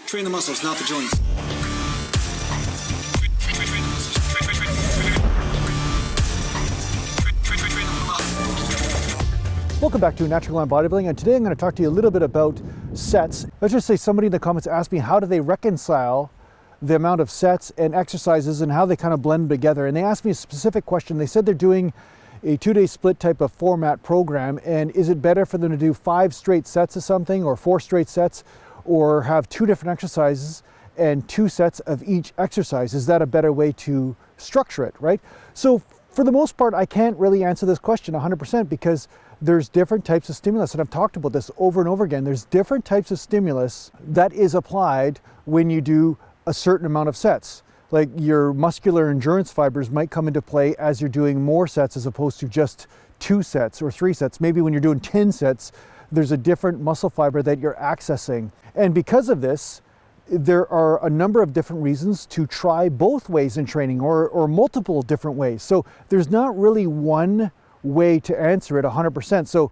Train the muscles, not the joints. Welcome back to Natural Glam Bodybuilding, and today I'm going to talk to you a little bit about sets. Let's just say somebody in the comments asked me how do they reconcile the amount of sets and exercises and how they kind of blend together. And they asked me a specific question. They said they're doing a 2-day split type of format program, and is it better for them to do 5 straight sets of something or 4 straight sets, or have 2 different exercises and 2 sets of each exercise? Is that a better way to structure it, right? So for the most part, I can't really answer this question 100% because there's different types of stimulus, and I've talked about this over and over again. There's different types of stimulus that is applied when you do a certain amount of sets. Like your muscular endurance fibers might come into play as you're doing more sets as opposed to just 2 sets or 3 sets. Maybe when you're doing 10 sets, there's a different muscle fiber that you're accessing. And because of this, there are a number of different reasons to try both ways in training, or multiple different ways. So there's not really one way to answer it 100%. So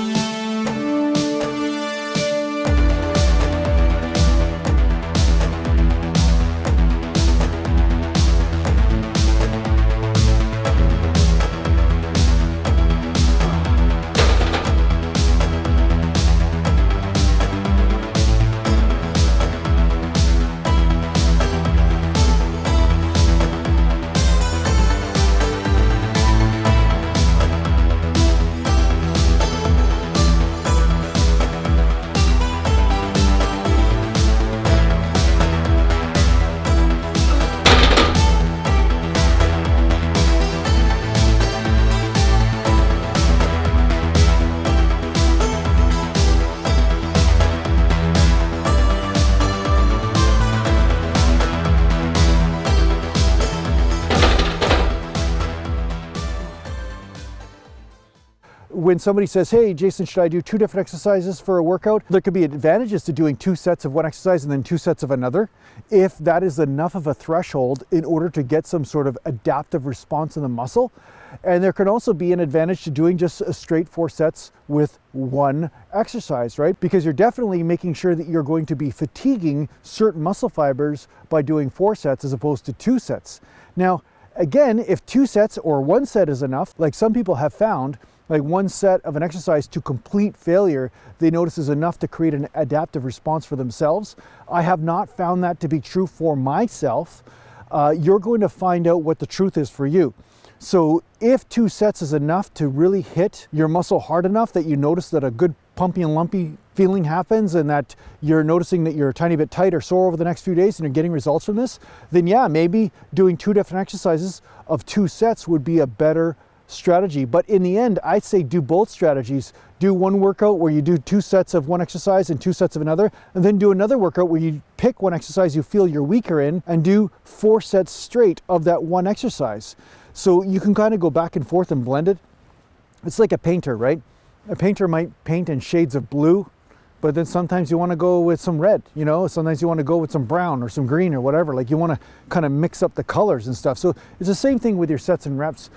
when somebody says, hey, Jason, should I do 2 different exercises for a workout? There could be advantages to doing 2 sets of one exercise and then 2 sets of another, if that is enough of a threshold in order to get some sort of adaptive response in the muscle. And there can also be an advantage to doing just a straight 4 sets with 1 exercise, right? Because you're definitely making sure that you're going to be fatiguing certain muscle fibers by doing 4 sets as opposed to 2 sets. Now, again, if 2 sets or 1 set is enough, like some people have found, like 1 set of an exercise to complete failure, they notice is enough to create an adaptive response for themselves. I have not found that to be true for myself. You're going to find out what the truth is for you. So if 2 sets is enough to really hit your muscle hard enough that you notice that a good pumpy and lumpy feeling happens, and that you're noticing that you're a tiny bit tight or sore over the next few days and you're getting results from this, then yeah, maybe doing 2 different exercises of 2 sets would be a better strategy. But in the end, I'd say do both strategies. Do 1 workout where you do 2 sets of 1 exercise and 2 sets of another, and then do another workout where you pick 1 exercise you feel you're weaker in and do 4 sets straight of that 1 exercise. So you can kind of go back and forth and blend it. It's like a painter, right? A painter might paint in shades of blue, but then sometimes you want to go with some red, you know, sometimes you want to go with some brown or some green or whatever. Like you want to kind of mix up the colors and stuff. So it's the same thing with your sets and reps.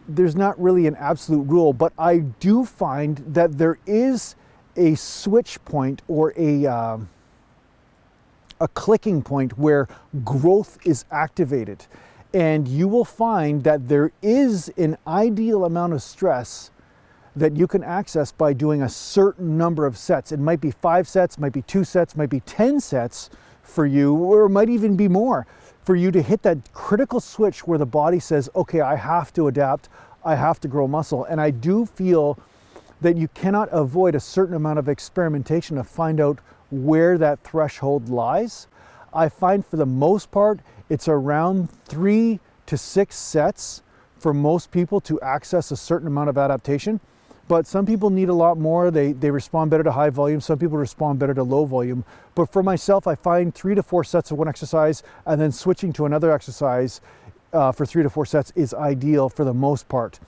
There's not really an absolute rule, but I do find that there is a switch point or a clicking point where growth is activated. And you will find that there is an ideal amount of stress that you can access by doing a certain number of sets. It might be 5 sets, might be 2 sets, might be 10 sets for you, or it might even be more, for you to hit that critical switch where the body says, okay, I have to adapt, I have to grow muscle. And I do feel that you cannot avoid a certain amount of experimentation to find out where that threshold lies. I find for the most part, it's around 3 to 6 sets for most people to access a certain amount of adaptation. But some people need a lot more. They respond better to high volume. Some people respond better to low volume. But for myself, I find 3 to 4 sets of one exercise and then switching to another exercise for 3 to 4 sets is ideal for the most part.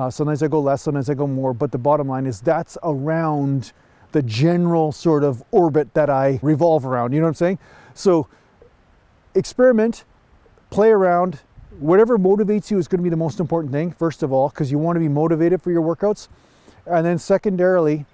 Sometimes I go less, sometimes I go more, but the bottom line is that's around the general sort of orbit that I revolve around, you know what I'm saying? So experiment, play around, whatever motivates you is going to be the most important thing, first of all, because you want to be motivated for your workouts. And then secondarily,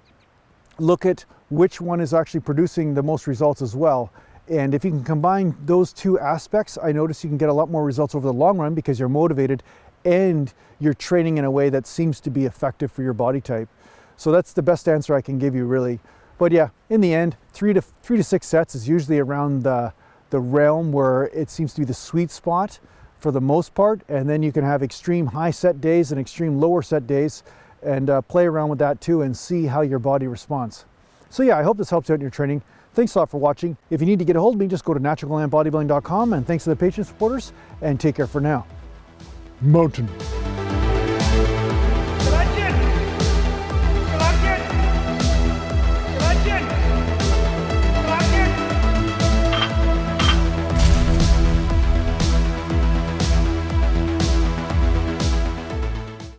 look at which one is actually producing the most results as well. And if you can combine those two aspects, I notice you can get a lot more results over the long run because you're motivated and you're training in a way that seems to be effective for your body type. So that's the best answer I can give you, really. But yeah, in the end, 3 to 6 sets is usually around the realm where it seems to be the sweet spot for the most part. And then you can have extreme high set days and extreme lower set days, and play around with that too and see how your body responds. So yeah, I hope this helps you out in your training. Thanks a lot for watching. If you need to get a hold of me, just go to naturalglambodybuilding.com, and thanks to the Patreon supporters, and take care for now. Mountain.